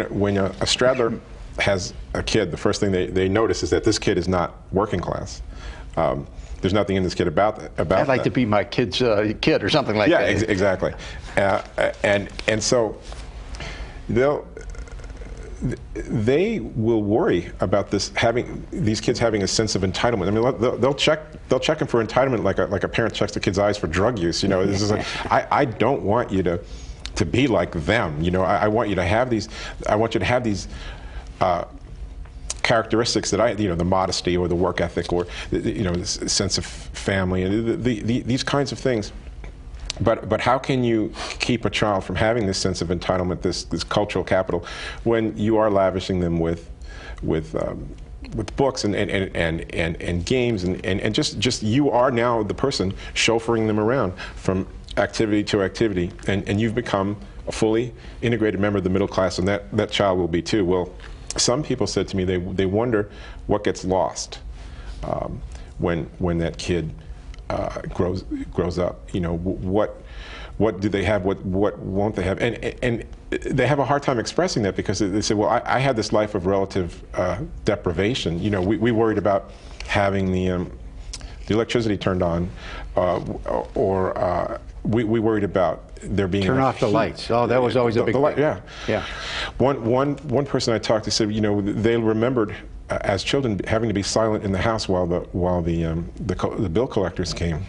when a Straddler has a kid, the first thing they notice is that this kid is not working class. There's nothing in this kid about I'd like that. to be my kid's kid or something like that. Yeah, exactly. And so they will worry about these kids having a sense of entitlement. I mean, they'll check them for entitlement like a parent checks the kid's eyes for drug use. You know, this is like, I don't want you to be like them. You know, I want you to have these. I want you to have these characteristics that the modesty or the work ethic or this sense of family and these kinds of things. But how can you keep a child from having this sense of entitlement, this cultural capital, when you are lavishing them with books and games and just you are now the person chauffeuring them around from activity to activity, and you've become a fully integrated member of the middle class, and that child will be too. Well, some people said to me they wonder what gets lost when that kid grows up. You know, what do they have? What won't they have? And they have a hard time expressing that because they say, well, I had this life of relative deprivation. You know, we worried about having the electricity turned on, or we worried about there being turn off the lights. Oh, that was always a big thing. Yeah. One person I talked to said, you know, they remembered as children having to be silent in the house while the bill collectors came.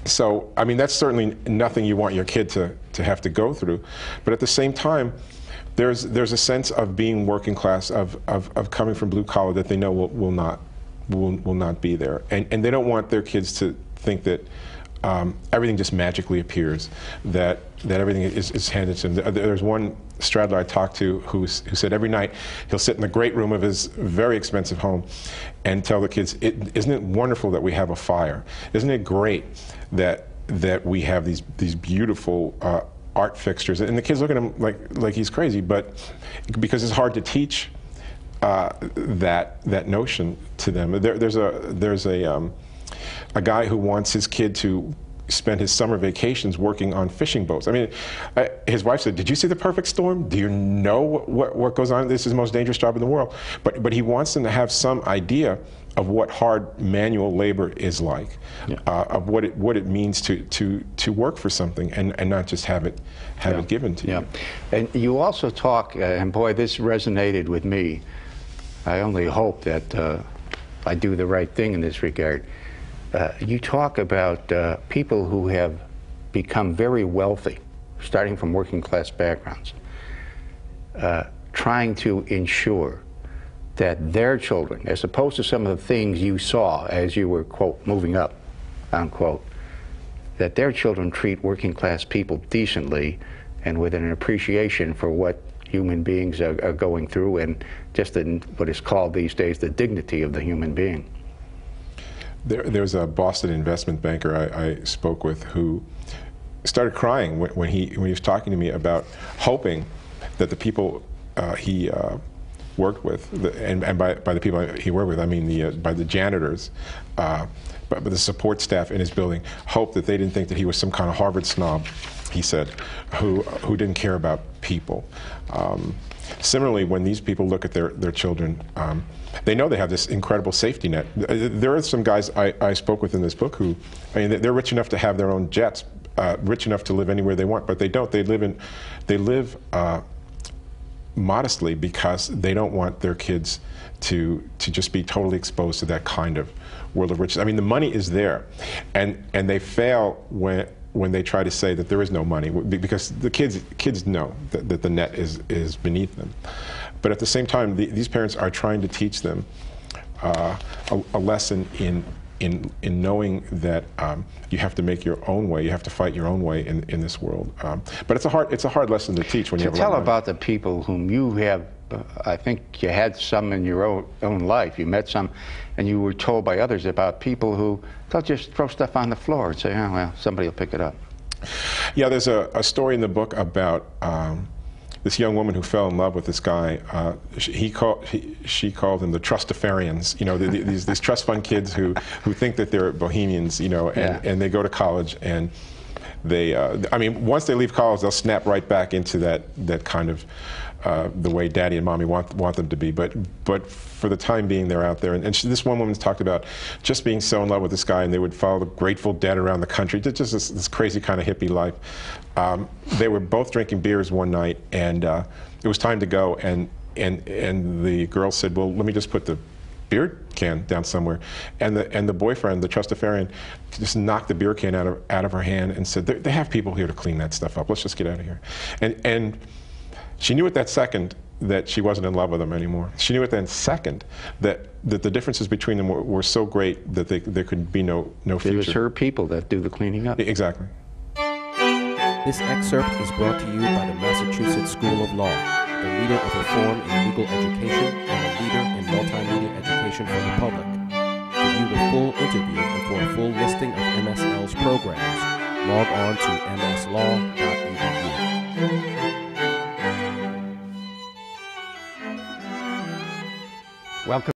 So, I mean, that's certainly nothing you want your kid to have to go through. But at the same time, there's a sense of being working class, of coming from blue collar that they know will not be there, and they don't want their kids to think that everything just magically appears, that everything is handed to him. There's one Straddler I talked to who said every night he'll sit in the great room of his very expensive home and tell the kids, isn't it wonderful that we have a fire? Isn't it great that we have these beautiful art fixtures? And the kids look at him like he's crazy, but because it's hard to teach that notion to them. There's a guy who wants his kid to spend his summer vacations working on fishing boats. I mean, his wife said, "Did you see The Perfect Storm? Do you know what goes on? This is the most dangerous job in the world." But he wants them to have some idea of what hard manual labor is like, of what it means to work for something and not just have it given to you. And you also talk, and boy, this resonated with me. I only hope that I do the right thing in this regard. You talk about people who have become very wealthy, starting from working class backgrounds, trying to ensure that their children, as opposed to some of the things you saw as you were, quote, moving up, unquote, that their children treat working class people decently and with an appreciation for what human beings are going through, and just in what is called these days the dignity of the human being. There's a Boston investment banker I spoke with who started crying when he was talking to me about hoping that the people he worked with, and by the people he worked with, I mean by the janitors, by the support staff in his building, hoped that they didn't think that he was some kind of Harvard snob, he said, who didn't care about people. Similarly, when these people look at their children, they know they have this incredible safety net. There are some guys I spoke with in this book who, I mean, they're rich enough to have their own jets, rich enough to live anywhere they want, but they don't. They live modestly because they don't want their kids to just be totally exposed to that kind of world of riches. I mean, the money is there, and they fail when they try to say that there is no money, because the kids know that the net is beneath them. But at the same time, these parents are trying to teach them a lesson in knowing that you have to make your own way, you have to fight your own way in this world. But it's a hard lesson to teach when you have a lot of money. Tell about the people whom you have. I think you had some in your own life. You met some, and you were told by others about people who they'll just throw stuff on the floor and say, "Oh well, somebody will pick it up." Yeah, there's a story in the book about this young woman who fell in love with this guy. She called them the Trustafarians. You know, these trust fund kids who think that they're bohemians. You know, and they go to college and I mean, once they leave college, they'll snap right back into that kind of the way Daddy and Mommy want them to be. But for the time being, they're out there. And this one woman talked about just being so in love with this guy, and they would follow the Grateful Dead around the country. Just this crazy kind of hippie life. They were both drinking beers one night, and it was time to go. And the girl said, "Well, let me just put the beer can down somewhere," and the boyfriend, the trustafarian, just knocked the beer can out of her hand and said, "They have people here to clean that stuff up. Let's just get out of here." And she knew at that second that she wasn't in love with him anymore. She knew at that second that the differences between them were so great that there could be no future. It was her people that do the cleaning up. Exactly. This excerpt is brought to you by the Massachusetts School of Law, the leader of reform in legal education and a leader in multimedia education for the public. To view the full interview and for a full listing of MSL's programs, log on to mslaw.edu. Welcome.